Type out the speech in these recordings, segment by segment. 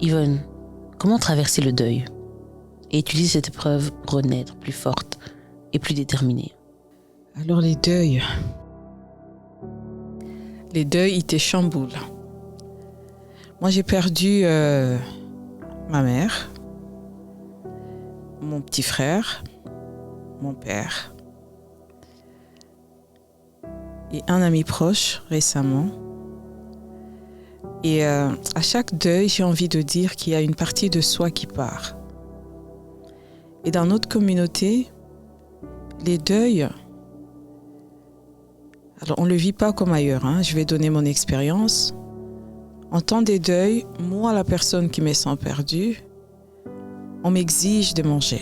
Yvonne, comment traverser le deuil et utiliser cette épreuve pour renaître plus forte et plus déterminée? Alors les deuils, ils te chamboulent. Moi, j'ai perdu ma mère, mon petit frère, mon père et un ami proche récemment. Et à chaque deuil, j'ai envie de dire qu'il y a une partie de soi qui part. Et dans notre communauté, les deuils, alors on ne le vit pas comme ailleurs, hein. Je vais donner mon expérience. En temps des deuils, moi, la personne qui me sent perdue, on m'exige de manger.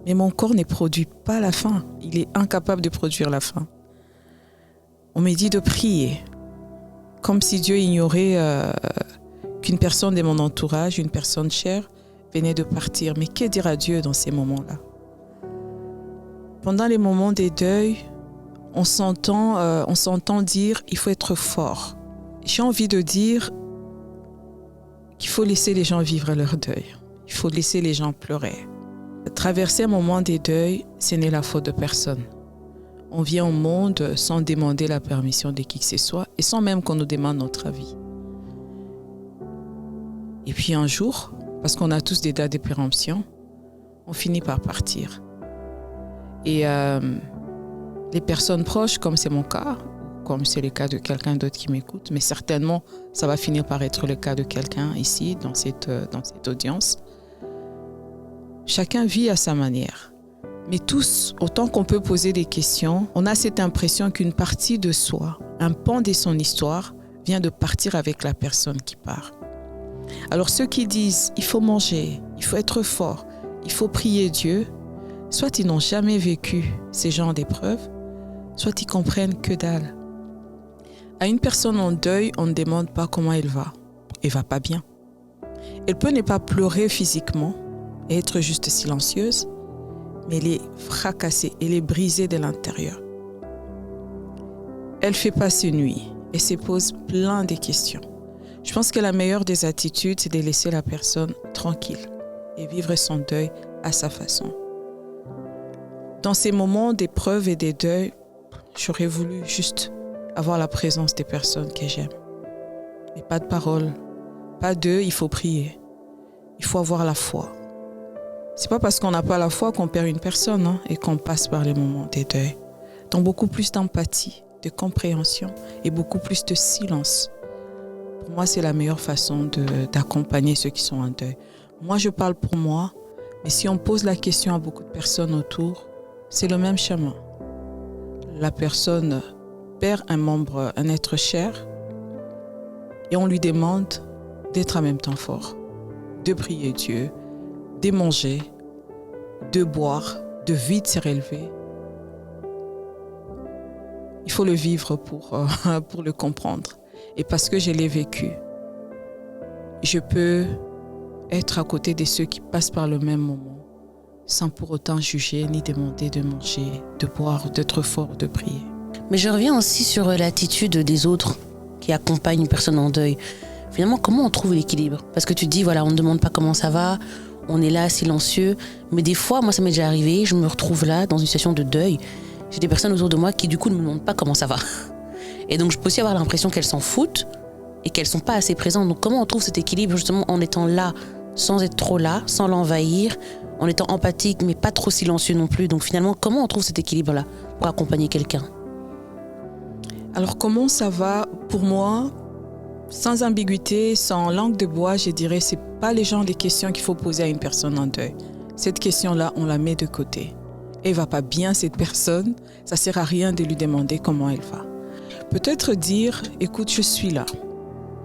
Mais mon corps ne produit pas la faim. Il est incapable de produire la faim. On me dit de prier. Comme si Dieu ignorait qu'une personne de mon entourage, une personne chère, venait de partir. Mais que dira Dieu dans ces moments-là? Pendant les moments des deuils, on s'entend dire il faut être fort. J'ai envie de dire qu'il faut laisser les gens vivre leur deuil. Il faut laisser les gens pleurer. Traverser un moment des deuils, ce n'est la faute de personne. On vient au monde sans demander la permission de qui que ce soit et sans même qu'on nous demande notre avis. Et puis un jour, parce qu'on a tous des dates de péremption, on finit par partir. Et les personnes proches, comme c'est mon cas, comme c'est le cas de quelqu'un d'autre qui m'écoute, mais certainement ça va finir par être le cas de quelqu'un ici, dans cette audience. Chacun vit à sa manière. Mais tous, autant qu'on peut poser des questions, on a cette impression qu'une partie de soi, un pan de son histoire, vient de partir avec la personne qui part. Alors ceux qui disent « il faut manger, il faut être fort, il faut prier Dieu », soit ils n'ont jamais vécu ces genres d'épreuves, soit ils comprennent que dalle. À une personne en deuil, on ne demande pas comment elle va. Elle va pas bien. Elle peut ne pas pleurer physiquement et être juste silencieuse, mais elle est fracassée, elle est brisée de l'intérieur. Elle fait pas ses nuits et se pose plein de questions. Je pense que la meilleure des attitudes, c'est de laisser la personne tranquille et vivre son deuil à sa façon. Dans ces moments d'épreuve et de deuil, j'aurais voulu juste avoir la présence des personnes que j'aime. Mais pas de parole, pas d'eux, il faut prier. Il faut avoir la foi. C'est pas parce qu'on n'a pas la foi qu'on perd une personne, hein, et qu'on passe par les moments des deuils. Donc beaucoup plus d'empathie, de compréhension et beaucoup plus de silence. Pour moi, c'est la meilleure façon d'accompagner ceux qui sont en deuil. Moi, je parle pour moi, mais si on pose la question à beaucoup de personnes autour, c'est le même chemin. La personne perd un membre, un être cher, et on lui demande d'être en même temps fort, de prier Dieu, de manger, de boire, de vite se relever. Il faut le vivre pour le comprendre. Et parce que je l'ai vécu, je peux être à côté de ceux qui passent par le même moment, sans pour autant juger, ni demander de manger, de boire, d'être fort, de prier. Mais je reviens aussi sur l'attitude des autres qui accompagnent une personne en deuil. Finalement, comment on trouve l'équilibre? Parce que tu dis, voilà, on ne demande pas comment ça va, on est là, silencieux. Mais des fois, moi, ça m'est déjà arrivé, je me retrouve là, dans une situation de deuil. J'ai des personnes autour de moi qui, du coup, ne me demandent pas comment ça va. Et donc, je peux aussi avoir l'impression qu'elles s'en foutent et qu'elles ne sont pas assez présentes. Donc, comment on trouve cet équilibre, justement, en étant là, sans être trop là, sans l'envahir, en étant empathique, mais pas trop silencieux non plus. Donc, finalement, comment on trouve cet équilibre-là pour accompagner quelqu'un? Alors, comment ça va? Pour moi, sans ambiguïté, sans langue de bois, je dirais, c'est pas les genres de questions qu'il faut poser à une personne en deuil. Cette question-là, on la met de côté. Elle va pas bien, cette personne, ça sert à rien de lui demander comment elle va. Peut-être dire, écoute, je suis là.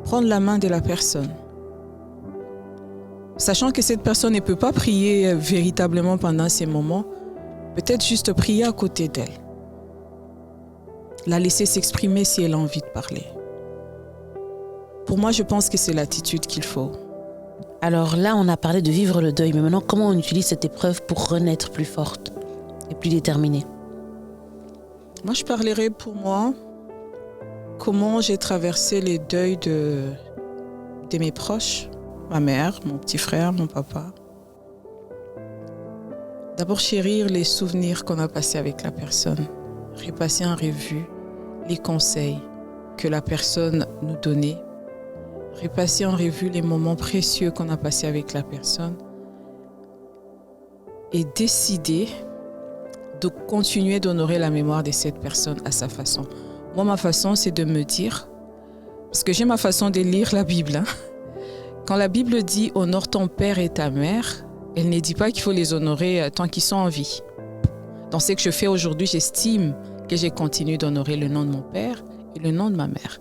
Prendre la main de la personne. Sachant que cette personne ne peut pas prier véritablement pendant ces moments, peut-être juste prier à côté d'elle. La laisser s'exprimer si elle a envie de parler. Pour moi, je pense que c'est l'attitude qu'il faut. Alors là, on a parlé de vivre le deuil, mais maintenant, comment on utilise cette épreuve pour renaître plus forte et plus déterminée? Moi, je parlerai pour moi comment j'ai traversé les deuils de mes proches, ma mère, mon petit frère, mon papa. D'abord, chérir les souvenirs qu'on a passés avec la personne. Repasser en revue les conseils que la personne nous donnait. Repasser en revue les moments précieux qu'on a passés avec la personne. Et décider de continuer d'honorer la mémoire de cette personne à sa façon. Moi, ma façon, c'est de me dire, parce que j'ai ma façon de lire la Bible. Hein. Quand la Bible dit « honore ton père et ta mère », elle ne dit pas qu'il faut les honorer tant qu'ils sont en vie. Dans ce que je fais aujourd'hui, j'estime que j'ai continué d'honorer le nom de mon père et le nom de ma mère.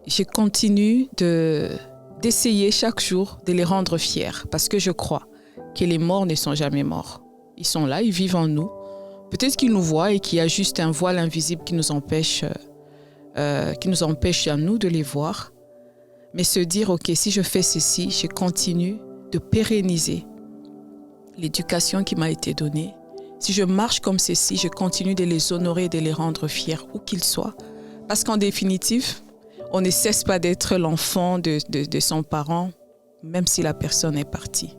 Je continue d'essayer chaque jour de les rendre fiers parce que je crois que les morts ne sont jamais morts. Ils sont là, ils vivent en nous. Peut-être qu'ils nous voient et qu'il y a juste un voile invisible qui nous empêche à nous de les voir. Mais se dire, ok, si je fais ceci, je continue de pérenniser l'éducation qui m'a été donnée. Si je marche comme ceci, je continue de les honorer et de les rendre fiers, où qu'ils soient. Parce qu'en définitive, on ne cesse pas d'être l'enfant de son parent, même si la personne est partie.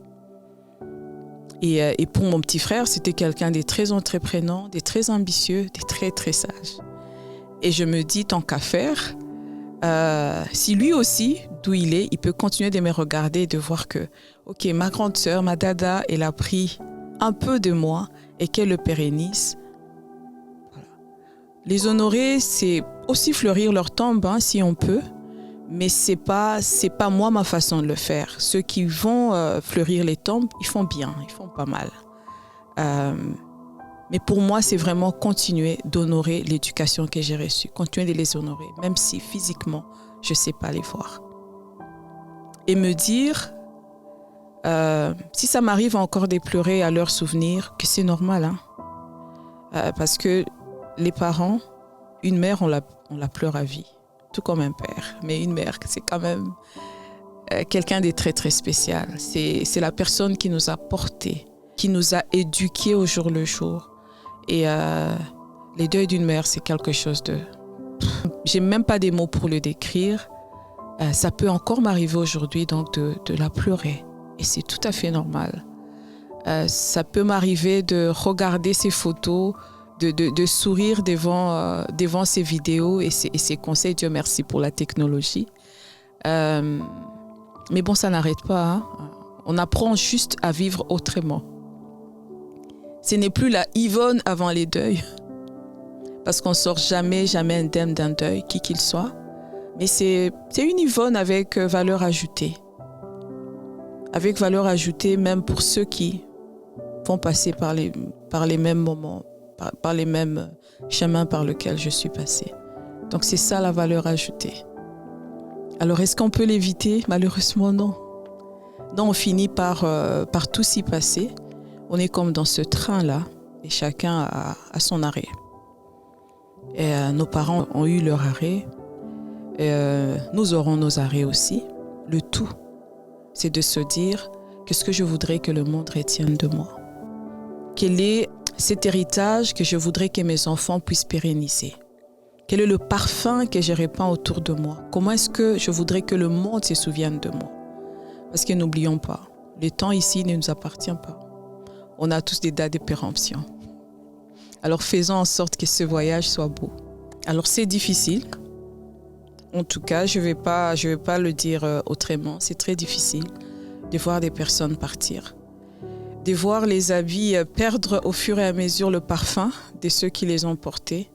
Et pour mon petit frère, c'était quelqu'un de très entreprenant, de très ambitieux, de très, très sage. Et je me dis, tant qu'à faire, si lui aussi, d'où il est, il peut continuer de me regarder et de voir que, ok, ma grande sœur, ma dada, elle a pris un peu de moi et qu'elle le pérennise. Voilà. Les honorer, c'est aussi fleurir leur tombe, hein, si on peut, mais c'est pas moi ma façon de le faire. Ceux qui vont fleurir les tombes, ils font bien, ils font pas mal. Mais pour moi, c'est vraiment continuer d'honorer l'éducation que j'ai reçue, continuer de les honorer, même si physiquement, je ne sais pas les voir. Et me dire, si ça m'arrive encore de pleurer à leurs souvenirs, que c'est normal. Hein? Parce que les parents, une mère, on la pleure à vie, tout comme un père. Mais une mère, c'est quand même quelqu'un de très, très spécial. C'est la personne qui nous a portés, qui nous a éduqués au jour le jour. Et les deuils d'une mère, c'est quelque chose de... J'ai même pas des mots pour le décrire. Ça peut encore m'arriver aujourd'hui donc de la pleurer. Et c'est tout à fait normal. Ça peut m'arriver de regarder ces photos, de sourire devant ces vidéos et ces conseils. Dieu merci pour la technologie. Mais bon, ça n'arrête pas. Hein. On apprend juste à vivre autrement. Ce n'est plus la Yvonne avant les deuils. Parce qu'on ne sort jamais indemne d'un deuil, qui qu'il soit. Mais c'est une Yvonne avec valeur ajoutée. Avec valeur ajoutée même pour ceux qui vont passer par les mêmes moments, par les mêmes chemins par lesquels je suis passée. Donc c'est ça la valeur ajoutée. Alors est-ce qu'on peut l'éviter? Malheureusement non. Non, on finit par tout s'y passer. On est comme dans ce train-là et chacun a son arrêt. Et nos parents ont eu leur arrêt. Et nous aurons nos arrêts aussi. Le tout, c'est de se dire qu'est-ce que je voudrais que le monde retienne de moi. Quel est cet héritage que je voudrais que mes enfants puissent pérenniser? Quel est le parfum que je répands autour de moi? Comment est-ce que je voudrais que le monde se souvienne de moi? Parce que n'oublions pas, le temps ici ne nous appartient pas. On a tous des dates de péremption. Alors faisons en sorte que ce voyage soit beau. Alors c'est difficile. En tout cas, je vais pas le dire autrement. C'est très difficile de voir des personnes partir. De voir les habits perdre au fur et à mesure le parfum de ceux qui les ont portés.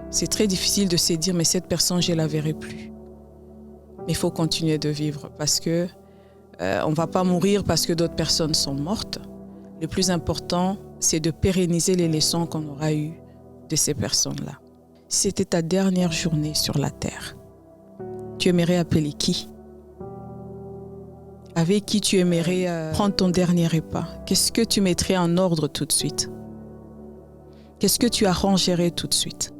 C'est très difficile de se dire, mais cette personne, je ne la verrai plus. Mais il faut continuer de vivre parce que on ne va pas mourir parce que d'autres personnes sont mortes. Le plus important, c'est de pérenniser les leçons qu'on aura eues de ces personnes-là. Si c'était ta dernière journée sur la terre, tu aimerais appeler qui? Avec qui tu aimerais prendre ton dernier repas? Qu'est-ce que tu mettrais en ordre tout de suite? Qu'est-ce que tu arrangerais tout de suite?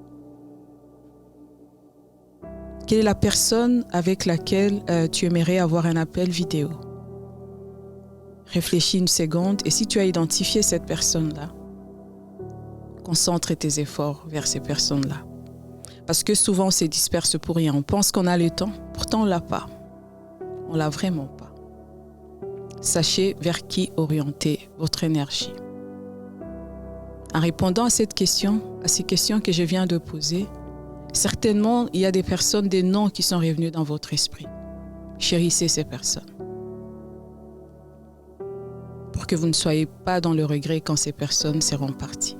Quelle est la personne avec laquelle tu aimerais avoir un appel vidéo? Réfléchis une seconde et si tu as identifié cette personne-là, concentre tes efforts vers ces personnes-là. Parce que souvent on se disperse pour rien. On pense qu'on a le temps, pourtant on ne l'a pas. On l'a vraiment pas. Sachez vers qui orienter votre énergie. En répondant à ces questions que je viens de poser, certainement, il y a des personnes, des noms qui sont revenus dans votre esprit. Chérissez ces personnes. Pour que vous ne soyez pas dans le regret quand ces personnes seront parties.